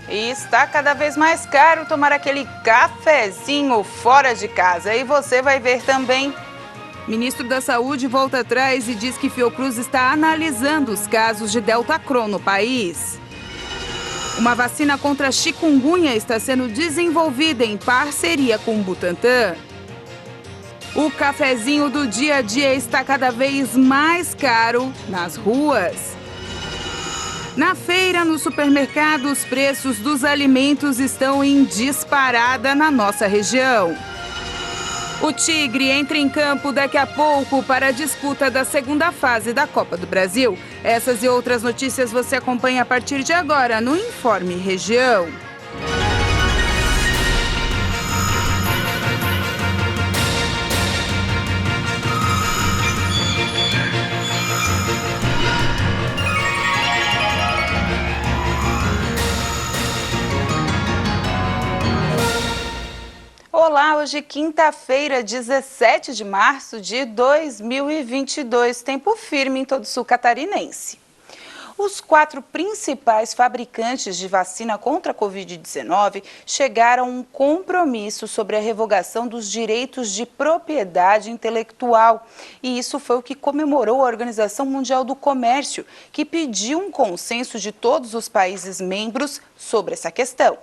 E está cada vez mais caro tomar aquele cafezinho fora de casa. E você vai ver também. Ministro da Saúde volta atrás e diz que Fiocruz está analisando os casos de Deltacron no país. Uma vacina contra a chikungunya está sendo desenvolvida em parceria com o Butantan. O cafezinho do dia a dia está cada vez mais caro nas ruas. Na feira, no supermercado, os preços dos alimentos estão em disparada na nossa região. O Tigre entra em campo daqui a pouco para a disputa da segunda fase da Copa do Brasil. Essas e outras notícias você acompanha a partir de agora no Informe Região. Olá, hoje quinta-feira, 17 de março de 2022, tempo firme em todo o sul catarinense. Os 4 principais fabricantes de vacina contra a Covid-19 chegaram a um compromisso sobre a revogação dos direitos de propriedade intelectual. E isso foi o que comemorou a Organização Mundial do Comércio, que pediu um consenso de todos os países membros sobre essa questão.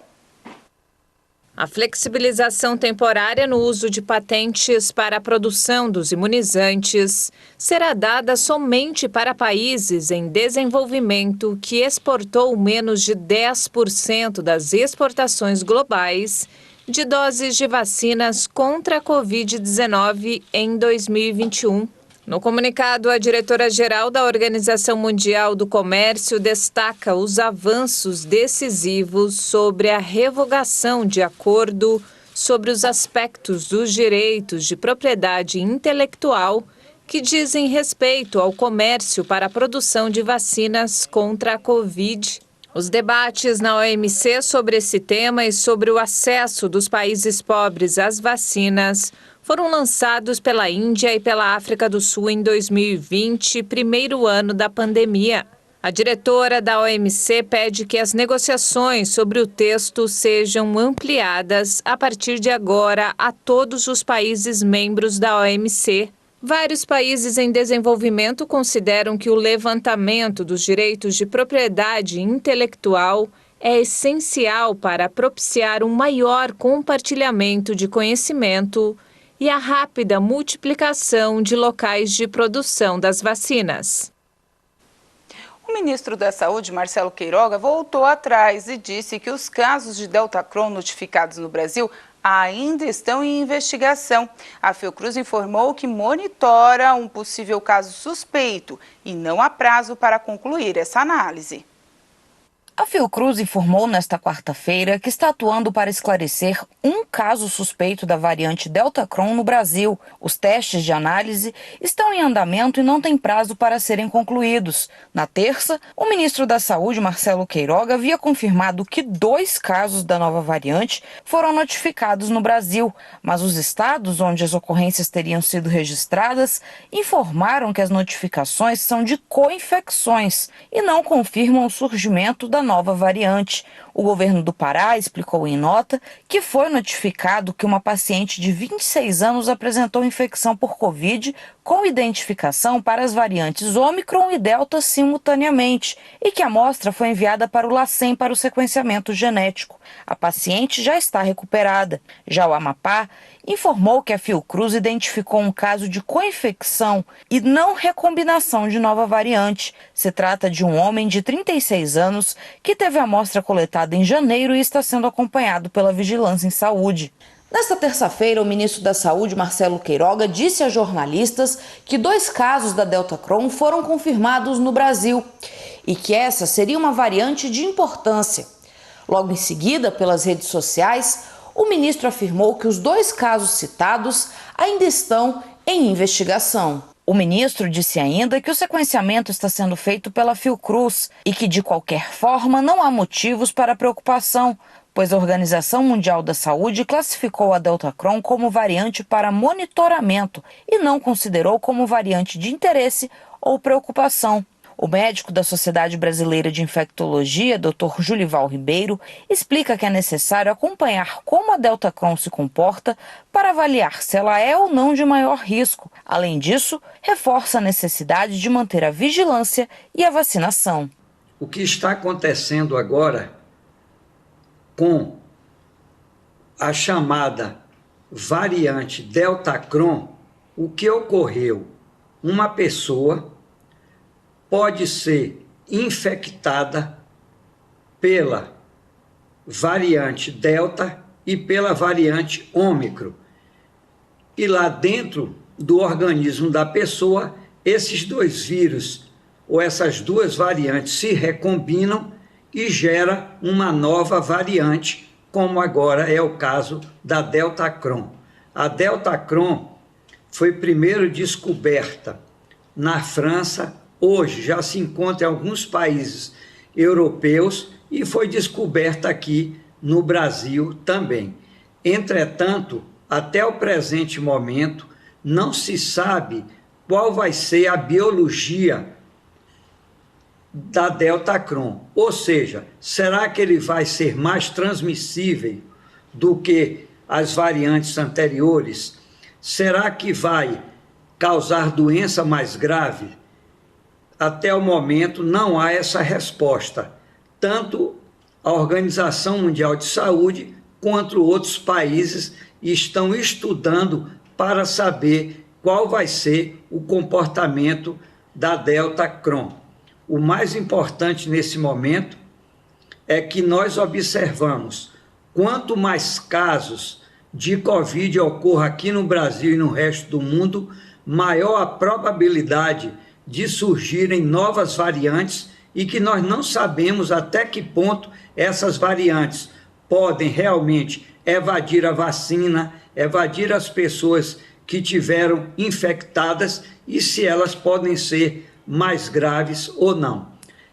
A flexibilização temporária no uso de patentes para a produção dos imunizantes será dada somente para países em desenvolvimento que exportou menos de 10% das exportações globais de doses de vacinas contra a Covid-19 em 2021. No comunicado, a diretora-geral da Organização Mundial do Comércio destaca os avanços decisivos sobre a revogação de acordo sobre os aspectos dos direitos de propriedade intelectual que dizem respeito ao comércio para a produção de vacinas contra a Covid. Os debates na OMC sobre esse tema e sobre o acesso dos países pobres às vacinas foram lançados pela Índia e pela África do Sul em 2020, primeiro ano da pandemia. A diretora da OMC pede que as negociações sobre o texto sejam ampliadas a partir de agora a todos os países membros da OMC. Vários países em desenvolvimento consideram que o levantamento dos direitos de propriedade intelectual é essencial para propiciar um maior compartilhamento de conhecimento e a rápida multiplicação de locais de produção das vacinas. O ministro da Saúde, Marcelo Queiroga, voltou atrás e disse que os casos de Deltacron notificados no Brasil ainda estão em investigação. A Fiocruz informou que monitora um possível caso suspeito e não há prazo para concluir essa análise. A Fiocruz informou nesta quarta-feira que está atuando para esclarecer um caso suspeito da variante Deltacron no Brasil. Os testes de análise estão em andamento e não têm prazo para serem concluídos. Na terça, o ministro da Saúde, Marcelo Queiroga, havia confirmado que 2 casos da nova variante foram notificados no Brasil, mas os estados onde as ocorrências teriam sido registradas informaram que as notificações são de co-infecções e não confirmam o surgimento da nova variante. O governo do Pará explicou em nota que foi notificado que uma paciente de 26 anos apresentou infecção por Covid com identificação para as variantes Ômicron e Delta simultaneamente e que a amostra foi enviada para o LACEN para o sequenciamento genético. A paciente já está recuperada. Já o Amapá informou que a Fiocruz identificou um caso de co-infecção e não recombinação de nova variante. Se trata de um homem de 36 anos que teve a amostra coletada em janeiro e está sendo acompanhado pela Vigilância em Saúde. Nesta terça-feira, o ministro da Saúde, Marcelo Queiroga, disse a jornalistas que 2 casos da Deltacron foram confirmados no Brasil e que essa seria uma variante de importância. Logo em seguida, pelas redes sociais, o ministro afirmou que os 2 casos citados ainda estão em investigação. O ministro disse ainda que o sequenciamento está sendo feito pela Fiocruz e que, de qualquer forma, não há motivos para preocupação, pois a Organização Mundial da Saúde classificou a Deltacron como variante para monitoramento e não considerou como variante de interesse ou preocupação. O médico da Sociedade Brasileira de Infectologia, Dr. Julival Ribeiro, explica que é necessário acompanhar como a Deltacron se comporta para avaliar se ela é ou não de maior risco. Além disso, reforça a necessidade de manter a vigilância e a vacinação. O que está acontecendo agora com a chamada variante Deltacron, o que ocorreu? Uma pessoa pode ser infectada pela variante Delta e pela variante Ômicron. E lá dentro do organismo da pessoa, esses dois vírus ou essas duas variantes se recombinam e gera uma nova variante, como agora é o caso da Deltacron. A Deltacron foi primeiro descoberta na França, hoje já se encontra em alguns países europeus e foi descoberta aqui no Brasil também. Entretanto, até o presente momento, não se sabe qual vai ser a biologia da Deltacron. Ou seja, será que ele vai ser mais transmissível do que as variantes anteriores? Será que vai causar doença mais grave? Até o momento não há essa resposta. Tanto a Organização Mundial de Saúde quanto outros países estão estudando para saber qual vai ser o comportamento da Deltacron. O mais importante nesse momento é que nós observamos quanto mais casos de Covid ocorram aqui no Brasil e no resto do mundo, maior a probabilidade de surgirem novas variantes e que nós não sabemos até que ponto essas variantes podem realmente evadir a vacina, evadir as pessoas que tiveram infectadas e se elas podem ser mais graves ou não.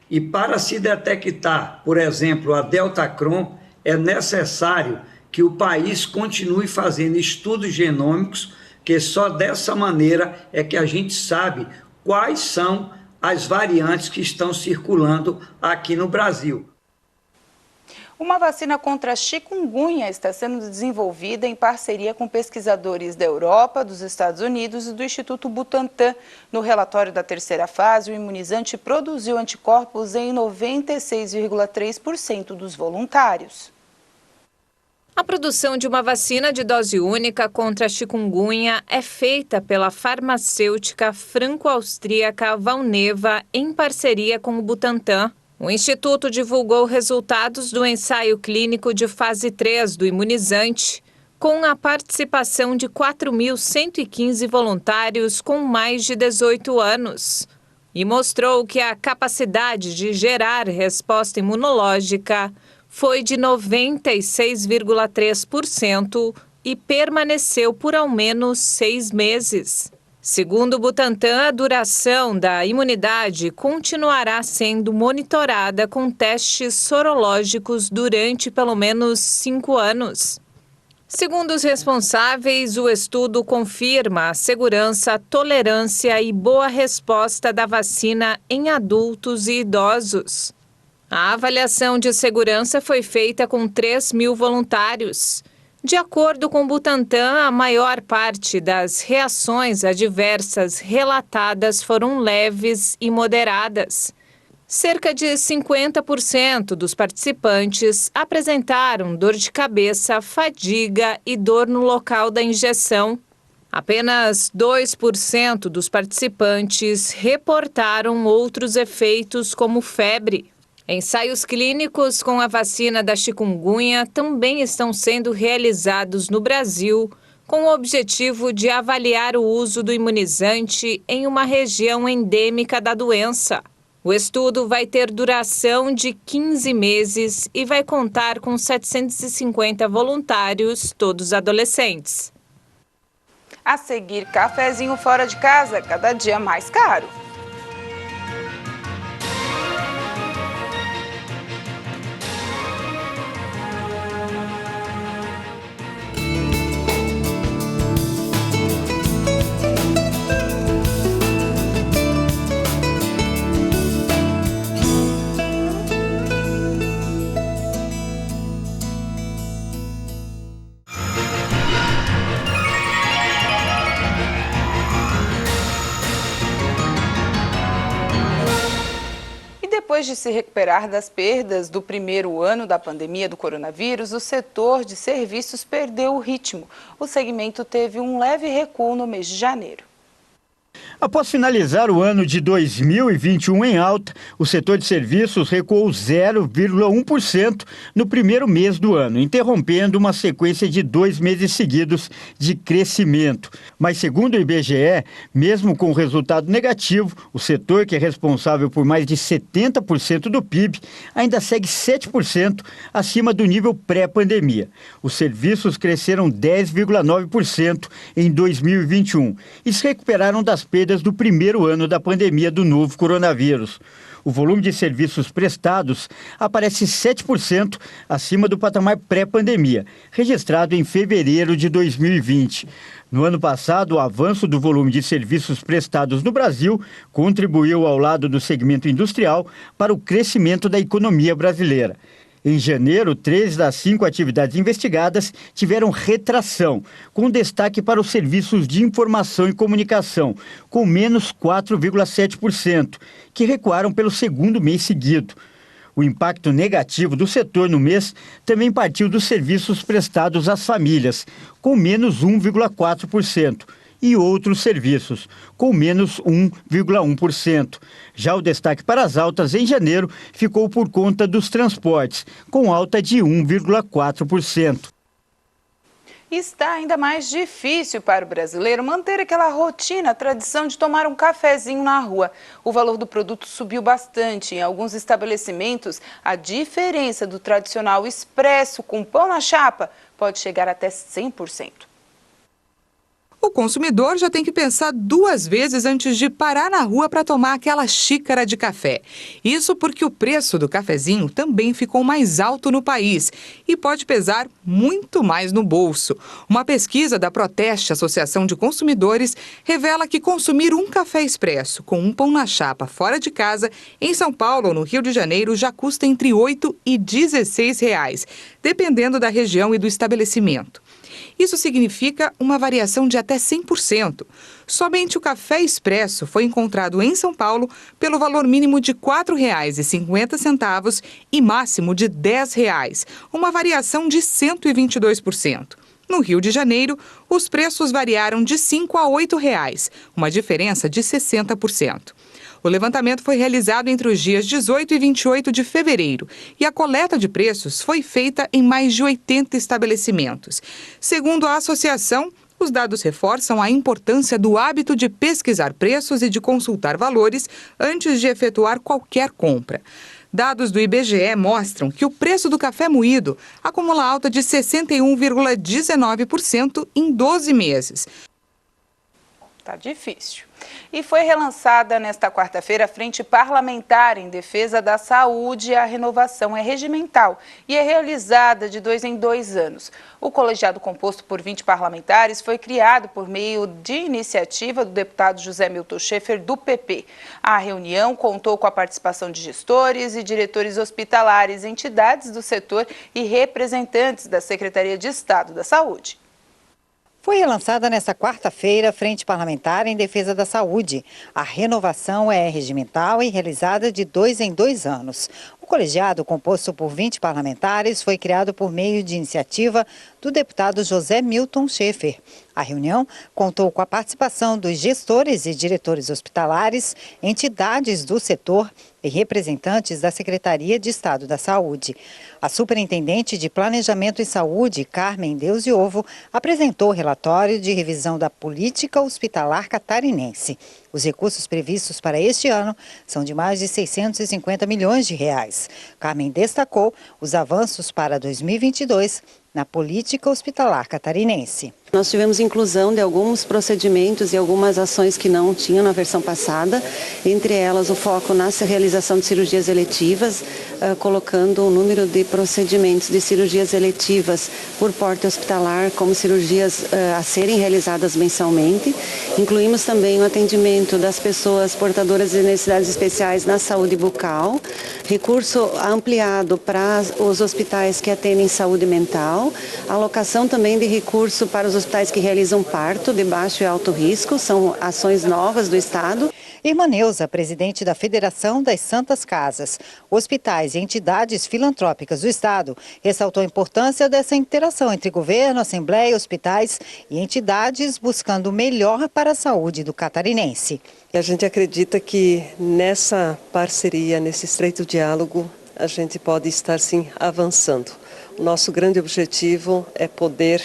E para se detectar, por exemplo, a Deltacron, é necessário que o país continue fazendo estudos genômicos, que só dessa maneira é que a gente sabe quais são as variantes que estão circulando aqui no Brasil. Uma vacina contra a chikungunya está sendo desenvolvida em parceria com pesquisadores da Europa, dos Estados Unidos e do Instituto Butantan. No relatório da terceira fase, o imunizante produziu anticorpos em 96,3% dos voluntários. A produção de uma vacina de dose única contra a chikungunya é feita pela farmacêutica franco-austríaca Valneva em parceria com o Butantan. O Instituto divulgou resultados do ensaio clínico de fase 3 do imunizante, com a participação de 4.115 voluntários com mais de 18 anos, e mostrou que a capacidade de gerar resposta imunológica foi de 96,3% e permaneceu por ao menos 6 meses. Segundo o Butantan, a duração da imunidade continuará sendo monitorada com testes sorológicos durante pelo menos 5 anos. Segundo os responsáveis, o estudo confirma a segurança, tolerância e boa resposta da vacina em adultos e idosos. A avaliação de segurança foi feita com 3.000 voluntários. De acordo com o Butantan, a maior parte das reações adversas relatadas foram leves e moderadas. Cerca de 50% dos participantes apresentaram dor de cabeça, fadiga e dor no local da injeção. Apenas 2% dos participantes reportaram outros efeitos como febre. Ensaios clínicos com a vacina da chikungunya também estão sendo realizados no Brasil, com o objetivo de avaliar o uso do imunizante em uma região endêmica da doença. O estudo vai ter duração de 15 meses e vai contar com 750 voluntários, todos adolescentes. A seguir, cafezinho fora de casa, cada dia mais caro. Depois de se recuperar das perdas do primeiro ano da pandemia do coronavírus, o setor de serviços perdeu o ritmo. O segmento teve um leve recuo no mês de janeiro. Após finalizar o ano de 2021 em alta, o setor de serviços recuou 0,1% no primeiro mês do ano, interrompendo uma sequência de 2 meses seguidos de crescimento. Mas, segundo o IBGE, mesmo com o resultado negativo, o setor, que é responsável por mais de 70% do PIB, ainda segue 7% acima do nível pré-pandemia. Os serviços cresceram 10,9% em 2021 e se recuperaram das perdas do primeiro ano da pandemia do novo coronavírus. O volume de serviços prestados aparece 7% acima do patamar pré-pandemia, registrado em fevereiro de 2020. No ano passado, o avanço do volume de serviços prestados no Brasil contribuiu, ao lado do segmento industrial, para o crescimento da economia brasileira. Em janeiro, 3 das 5 atividades investigadas tiveram retração, com destaque para os serviços de informação e comunicação, com menos 4,7%, que recuaram pelo segundo mês seguido. O impacto negativo do setor no mês também partiu dos serviços prestados às famílias, com menos 1,4%. E outros serviços, com menos 1,1%. Já o destaque para as altas em janeiro ficou por conta dos transportes, com alta de 1,4%. Está ainda mais difícil para o brasileiro manter aquela rotina, a tradição de tomar um cafezinho na rua. O valor do produto subiu bastante. Em alguns estabelecimentos, a diferença do tradicional expresso com pão na chapa pode chegar até 100%. O consumidor já tem que pensar 2 vezes antes de parar na rua para tomar aquela xícara de café. Isso porque o preço do cafezinho também ficou mais alto no país e pode pesar muito mais no bolso. Uma pesquisa da Proteste, Associação de Consumidores, revela que consumir um café expresso com um pão na chapa fora de casa, em São Paulo ou no Rio de Janeiro, já custa entre R$ 8 e R$ 16, dependendo da região e do estabelecimento. Isso significa uma variação de até 100%. Somente o café expresso foi encontrado em São Paulo pelo valor mínimo de R$ 4,50 e máximo de R$ 10, uma variação de 122%. No Rio de Janeiro, os preços variaram de R$ 5 a R$ 8, uma diferença de 60%. O levantamento foi realizado entre os dias 18 e 28 de fevereiro e a coleta de preços foi feita em mais de 80 estabelecimentos. Segundo a associação, os dados reforçam a importância do hábito de pesquisar preços e de consultar valores antes de efetuar qualquer compra. Dados do IBGE mostram que o preço do café moído acumula alta de 61,19% em 12 meses. Tá difícil. E foi relançada nesta quarta-feira a Frente Parlamentar em Defesa da Saúde. A renovação é regimental e é realizada de 2 em 2 anos. O colegiado, composto por 20 parlamentares, foi criado por meio de iniciativa do deputado José Milton Schaefer, do PP. A reunião contou com a participação de gestores e diretores hospitalares, entidades do setor e representantes da Secretaria de Estado da Saúde. Foi relançada nesta quarta-feira a Frente Parlamentar em Defesa da Saúde. A renovação é regimental e realizada de 2 em 2 anos. O colegiado, composto por 20 parlamentares, foi criado por meio de iniciativa do deputado José Milton Schaefer. A reunião contou com a participação dos gestores e diretores hospitalares, entidades do setor e representantes da Secretaria de Estado da Saúde. A superintendente de Planejamento e Saúde, Carmen Deusiovo, apresentou o relatório de revisão da política hospitalar catarinense. Os recursos previstos para este ano são de mais de 650 milhões de reais. Carmen destacou os avanços para 2022 na política hospitalar catarinense. Nós tivemos inclusão de alguns procedimentos e algumas ações que não tinham na versão passada, entre elas o foco na realização de cirurgias eletivas, colocando o número de procedimentos de cirurgias eletivas por porte hospitalar como cirurgias a serem realizadas mensalmente. Incluímos também o atendimento das pessoas portadoras de necessidades especiais na saúde bucal, recurso ampliado para os hospitais que atendem saúde mental, alocação também de recurso para os hospitais que realizam parto de baixo e alto risco, são ações novas do Estado. Irmã Neuza, presidente da Federação das Santas Casas, hospitais e entidades filantrópicas do Estado, ressaltou a importância dessa interação entre governo, assembleia, hospitais e entidades buscando o melhor para a saúde do catarinense. A gente acredita que nessa parceria, nesse estreito diálogo, a gente pode estar sim avançando. O nosso grande objetivo é poder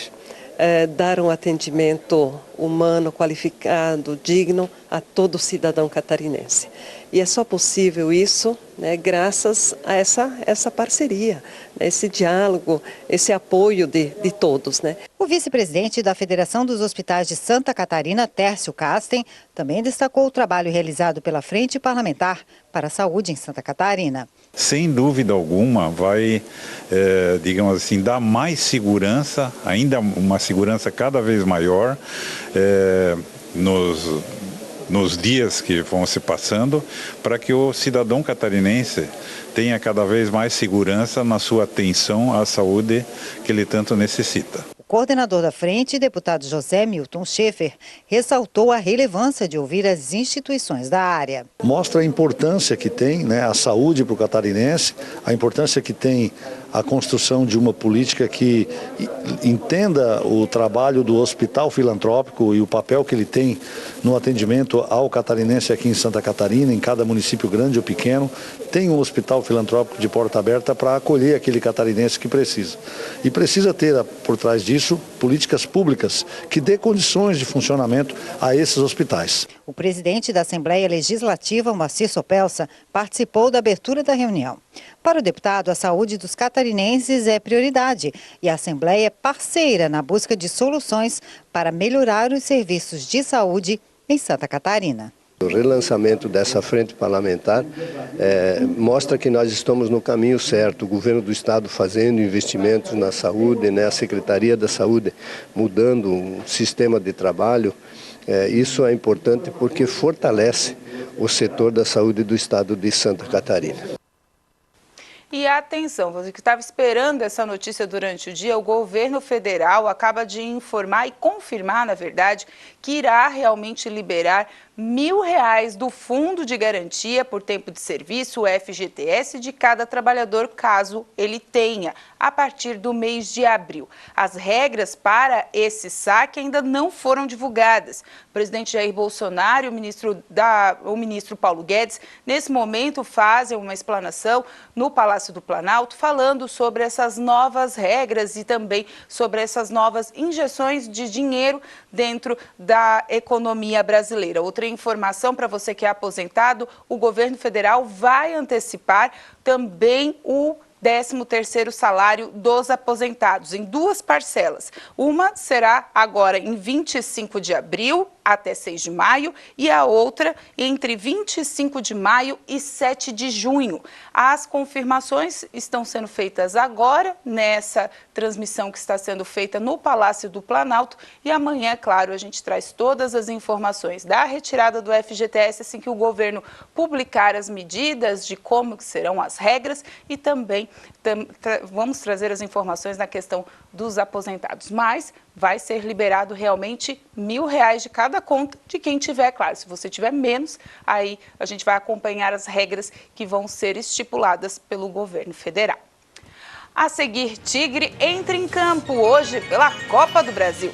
dar um atendimento humano, qualificado, digno a todo cidadão catarinense. E é só possível isso, né, graças a essa parceria, né, esse diálogo, esse apoio de todos, né? O vice-presidente da Federação dos Hospitais de Santa Catarina, Tércio Casten, também destacou o trabalho realizado pela Frente Parlamentar para a Saúde em Santa Catarina. Sem dúvida alguma, vai, digamos assim, dar mais segurança, ainda uma segurança cada vez maior nos dias que vão se passando, para que o cidadão catarinense tenha cada vez mais segurança na sua atenção à saúde que ele tanto necessita. O coordenador da frente, deputado José Milton Schaefer, ressaltou a relevância de ouvir as instituições da área. Mostra a importância que tem, né, a saúde para o catarinense, a importância que tem a construção de uma política que entenda o trabalho do hospital filantrópico e o papel que ele tem no atendimento ao catarinense aqui em Santa Catarina, em cada município grande ou pequeno, tem um hospital filantrópico de porta aberta para acolher aquele catarinense que precisa. E precisa ter, por trás disso, políticas públicas que dê condições de funcionamento a esses hospitais. O presidente da Assembleia Legislativa, Moacir Sopelsa, participou da abertura da reunião. Para o deputado, a saúde dos catarinenses é prioridade e a Assembleia é parceira na busca de soluções para melhorar os serviços de saúde em Santa Catarina. O relançamento dessa frente parlamentar mostra que nós estamos no caminho certo. O governo do estado fazendo investimentos na saúde, né? A Secretaria da Saúde mudando o sistema de trabalho. Isso é importante porque fortalece o setor da saúde do estado de Santa Catarina. E atenção, você que estava esperando essa notícia durante o dia, o governo federal acaba de informar e confirmar, na verdade, que irá realmente liberar R$1.000 do Fundo de Garantia por Tempo de Serviço, o FGTS, de cada trabalhador, caso ele tenha, a partir do mês de abril. As regras para esse saque ainda não foram divulgadas. O presidente Jair Bolsonaro e o ministro Paulo Guedes, nesse momento, fazem uma explanação no Palácio do Planalto, falando sobre essas novas regras e também sobre essas novas injeções de dinheiro dentro da economia brasileira. Outra informação para você que é aposentado, o governo federal vai antecipar também o 13º salário dos aposentados, em 2 parcelas. Uma será agora em 25 de abril até 6 de maio e a outra entre 25 de maio e 7 de junho. As confirmações estão sendo feitas agora, nessa transmissão que está sendo feita no Palácio do Planalto, e amanhã, é claro, a gente traz todas as informações da retirada do FGTS, assim que o governo publicar as medidas de como serão as regras, e também vamos trazer as informações na questão dos aposentados. Mas vai ser liberado realmente R$1.000 de cada conta de quem tiver, claro. Se você tiver menos, aí a gente vai acompanhar as regras que vão ser estipuladas pelo governo federal. A seguir, Tigre entra em campo hoje pela Copa do Brasil.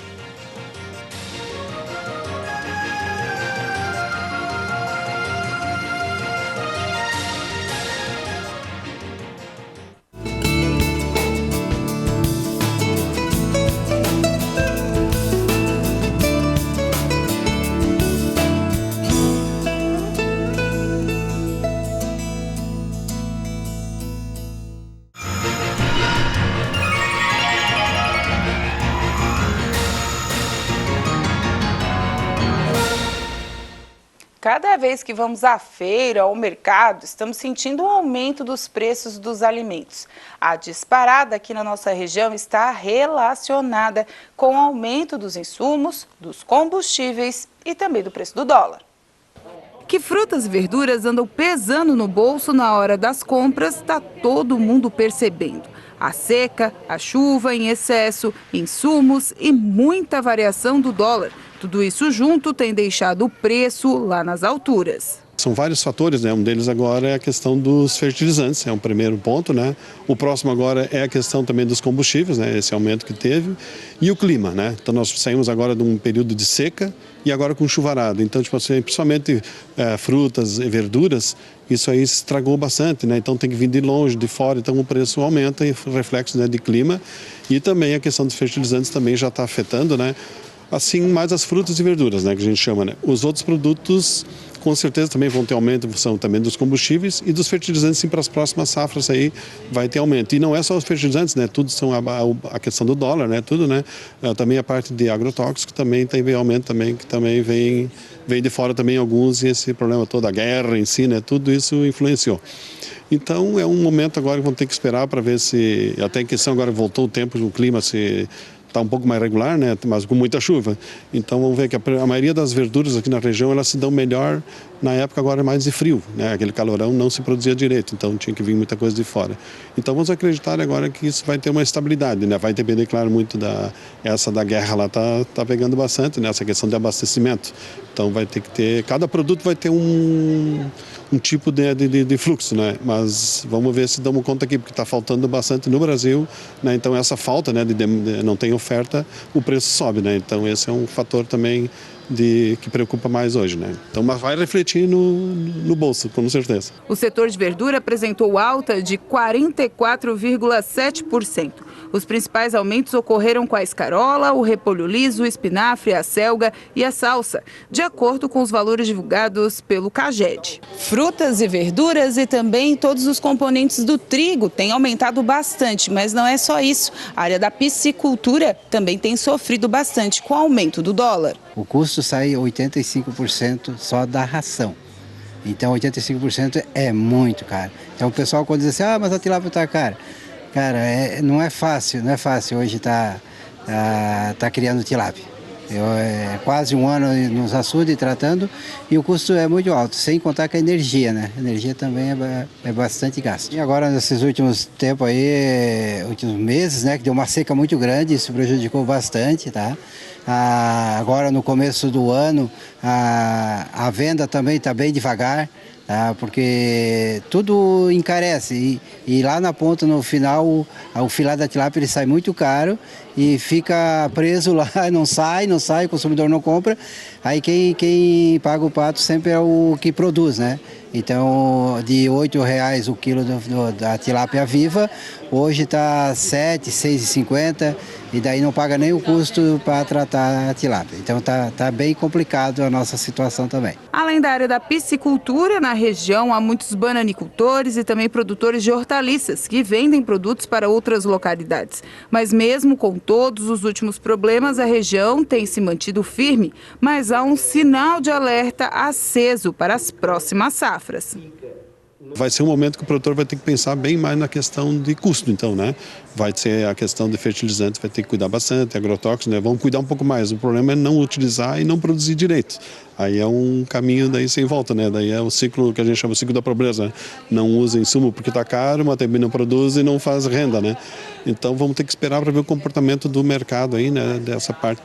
Cada vez que vamos à feira ou ao mercado, estamos sentindo um aumento dos preços dos alimentos. A disparada aqui na nossa região está relacionada com o aumento dos insumos, dos combustíveis e também do preço do dólar. Que frutas e verduras andam pesando no bolso na hora das compras, está todo mundo percebendo. A seca, a chuva em excesso, insumos e muita variação do dólar Tudo isso junto tem deixado o preço lá nas alturas. São vários fatores, né? Um deles agora é a questão dos fertilizantes, é um primeiro ponto, né? O próximo agora é a questão também dos combustíveis, né? Esse aumento que teve, e o clima, né? Então nós saímos agora de um período de seca e agora com chuvarada. Então, tipo assim, principalmente frutas e verduras, isso aí estragou bastante, né? Então tem que vir de longe, de fora, então o preço aumenta e reflexo, né, de clima. E também a questão dos fertilizantes também já está afetando, né? Assim, mais as frutas e verduras, né, que a gente chama, né? Os outros produtos com certeza também vão ter aumento em função também dos combustíveis e dos fertilizantes, sim, para as próximas safras aí vai ter aumento. E não é só os fertilizantes, né? Tudo são a questão do dólar, né? Tudo, né? Também a parte de agrotóxico também tem aumento também, que também vem de fora também alguns, e esse problema todo, a guerra em si, né? Tudo isso influenciou. Então é um momento agora que vamos ter que esperar para ver se, até em questão agora voltou o tempo, o clima se está um pouco mais regular, né? Mas com muita chuva. Então vamos ver que a maioria das verduras aqui na região elas se dão melhor na época agora mais de frio, né? Aquele calorão não se produzia direito, então tinha que vir muita coisa de fora. Então vamos acreditar agora que isso vai ter uma estabilidade, né? Vai depender, claro, muito da guerra lá, tá pegando bastante, né? Essa questão de abastecimento. Então vai ter que ter, cada produto vai ter um tipo de fluxo, né? Mas vamos ver se damos conta aqui, porque está faltando bastante no Brasil, né? Então essa falta, né, não tem oferta, o preço sobe, né? Então esse é um fator também que preocupa mais hoje, né? Então, mas vai refletir no bolso, com certeza. O setor de verdura apresentou alta de 44,7%. Os principais aumentos ocorreram com a escarola, o repolho liso, o espinafre, a selga e a salsa, de acordo com os valores divulgados pelo CAGED. Frutas e verduras e também todos os componentes do trigo têm aumentado bastante, mas não é só isso. A área da piscicultura também tem sofrido bastante com o aumento do dólar. O custo sai 85% só da ração. Então 85% é muito caro. Então o pessoal quando diz assim, mas a tilápia está cara. Cara, não é fácil hoje tá criando tilápia. Quase um ano nos açudes tratando e o custo é muito alto, sem contar com a energia, né? A energia também é bastante gasto. E agora nesses últimos tempos aí, últimos meses, né, que deu uma seca muito grande, isso prejudicou bastante, tá? Agora no começo do ano a venda também está bem devagar, tá? Porque tudo encarece e lá na ponta, no final, o filé da tilápia ele sai muito caro e fica preso lá, não sai, o consumidor não compra. Aí quem paga o pato sempre é o que produz, né? Então, de R$ 8,00 o quilo da tilápia viva, hoje está R$ 7,00, R$ 6,50 e daí não paga nem o custo para tratar a tilápia. Então tá bem complicado a nossa situação também. Além da área da piscicultura, na região há muitos bananicultores e também produtores de hortaliças que vendem produtos para outras localidades. Mas mesmo com todos os últimos problemas, a região tem se mantido firme, mas há um sinal de alerta aceso para as próximas safras. Vai ser um momento que o produtor vai ter que pensar bem mais na questão de custo, então, né? Vai ser a questão de fertilizantes, vai ter que cuidar bastante, agrotóxicos, né? Vamos cuidar um pouco mais. O problema é não utilizar e não produzir direito. Aí é um caminho daí sem volta, né? Daí é o ciclo que a gente chama de ciclo da pobreza, né? Não usa insumo porque está caro, mas também não produz e não faz renda, né? Então vamos ter que esperar para ver o comportamento do mercado aí, né? Dessa parte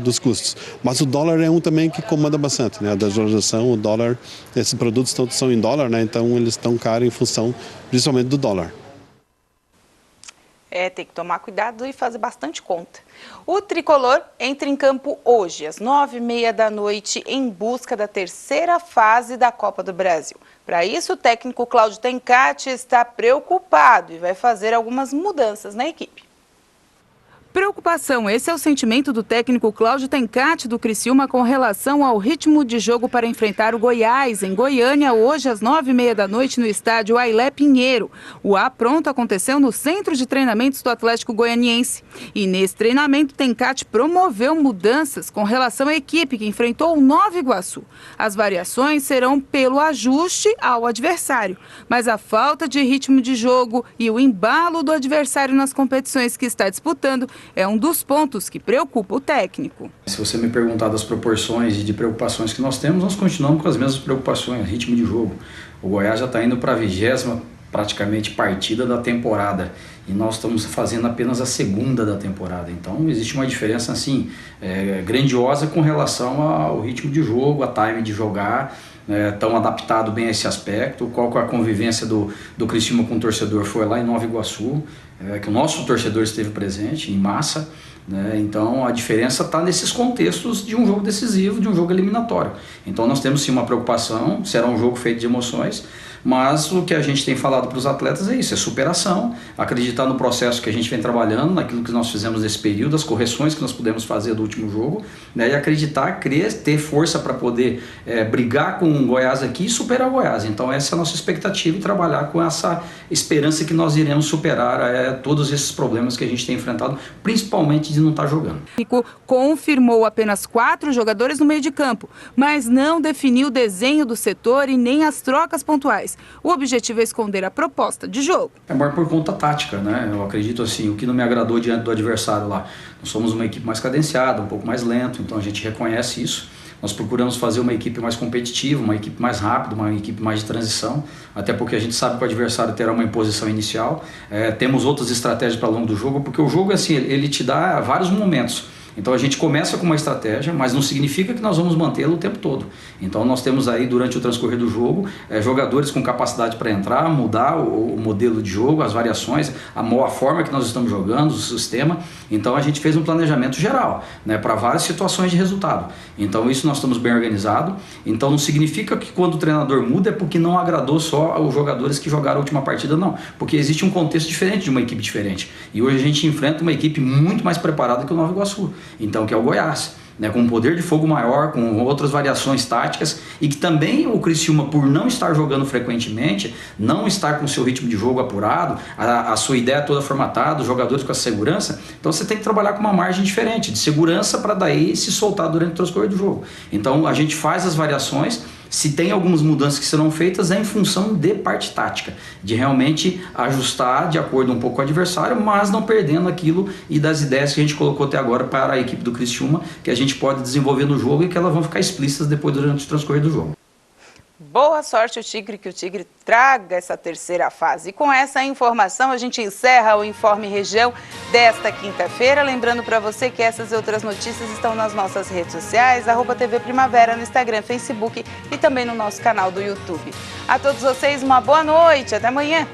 dos custos. Mas o dólar é um também que comanda bastante, né? A desvalorização, o dólar, esses produtos todos são em dólar, né? Então eles estão caros em função principalmente do dólar. Tem que tomar cuidado e fazer bastante conta. O Tricolor entra em campo hoje, às 9h30 da noite, em busca da terceira fase da Copa do Brasil. Para isso, o técnico Cláudio Tencati está preocupado e vai fazer algumas mudanças na equipe. Preocupação, esse é o sentimento do técnico Cláudio Tencati do Criciúma com relação ao ritmo de jogo para enfrentar o Goiás, em Goiânia, hoje às 9h30 da noite no estádio Ailé Pinheiro. O apronto aconteceu no centro de treinamentos do Atlético Goianiense. E nesse treinamento, Tencati promoveu mudanças com relação à equipe que enfrentou o Nova Iguaçu. As variações serão pelo ajuste ao adversário, mas a falta de ritmo de jogo e o embalo do adversário nas competições que está disputando é um dos pontos que preocupa o técnico. Se você me perguntar das proporções e de preocupações que nós temos, nós continuamos com as mesmas preocupações, ritmo de jogo. O Goiás já está indo para a 20ª praticamente partida da temporada e nós estamos fazendo apenas a segunda da temporada. Então existe uma diferença assim grandiosa com relação ao ritmo de jogo, a time de jogar. Tão adaptado bem a esse aspecto, qual que é a convivência do Criciúma com o torcedor foi lá em Nova Iguaçu, que o nosso torcedor esteve presente em massa, né? Então a diferença está nesses contextos de um jogo decisivo, de um jogo eliminatório. Então nós temos sim uma preocupação, será um jogo feito de emoções, mas o que a gente tem falado para os atletas é isso, é superação, acreditar no processo que a gente vem trabalhando, naquilo que nós fizemos nesse período, as correções que nós pudemos fazer do último jogo, né, e acreditar, crer, ter força para poder brigar com o Goiás aqui e superar o Goiás. Então essa é a nossa expectativa e trabalhar com essa esperança que nós iremos superar todos esses problemas que a gente tem enfrentado, principalmente de não estar jogando. O técnico confirmou apenas 4 jogadores no meio de campo, mas não definiu o desenho do setor e nem as trocas pontuais. O objetivo é esconder a proposta de jogo. É mais por conta tática, né? Eu acredito assim, o que não me agradou diante do adversário lá. Nós somos uma equipe mais cadenciada, um pouco mais lento, então a gente reconhece isso. Nós procuramos fazer uma equipe mais competitiva, uma equipe mais rápida, uma equipe mais de transição, até porque a gente sabe que o adversário terá uma imposição inicial. Temos outras estratégias para o longo do jogo, porque o jogo assim, ele te dá vários momentos. Então a gente começa com uma estratégia, mas não significa que nós vamos mantê-la o tempo todo. Então nós temos aí durante o transcorrer do jogo jogadores com capacidade para entrar, mudar o modelo de jogo, as variações, a forma que nós estamos jogando, o sistema. Então a gente fez um planejamento geral, né, para várias situações de resultado. Então isso nós estamos bem organizados. Então não significa que quando o treinador muda é porque não agradou só os jogadores que jogaram a última partida, não. Porque existe um contexto diferente de uma equipe diferente. E hoje a gente enfrenta uma equipe muito mais preparada que o Nova Iguaçu. Então, que é o Goiás, né, com um poder de fogo maior, com outras variações táticas, e que também o Criciúma, por não estar jogando frequentemente, não estar com o seu ritmo de jogo apurado, a sua ideia toda formatada, os jogadores com a segurança, então você tem que trabalhar com uma margem diferente, de segurança, para daí se soltar durante o transcorrer do jogo. Então a gente faz as variações. Se tem algumas mudanças que serão feitas é em função de parte tática, de realmente ajustar de acordo um pouco com o adversário, mas não perdendo aquilo e das ideias que a gente colocou até agora para a equipe do Criciúma, que a gente pode desenvolver no jogo e que elas vão ficar explícitas depois durante o transcorrer do jogo. Boa sorte o Tigre, que o Tigre traga essa terceira fase. E com essa informação a gente encerra o Informe Região desta quinta-feira. Lembrando para você que essas e outras notícias estão nas nossas redes sociais, @TV Primavera no Instagram, Facebook e também no nosso canal do YouTube. A todos vocês uma boa noite, até amanhã.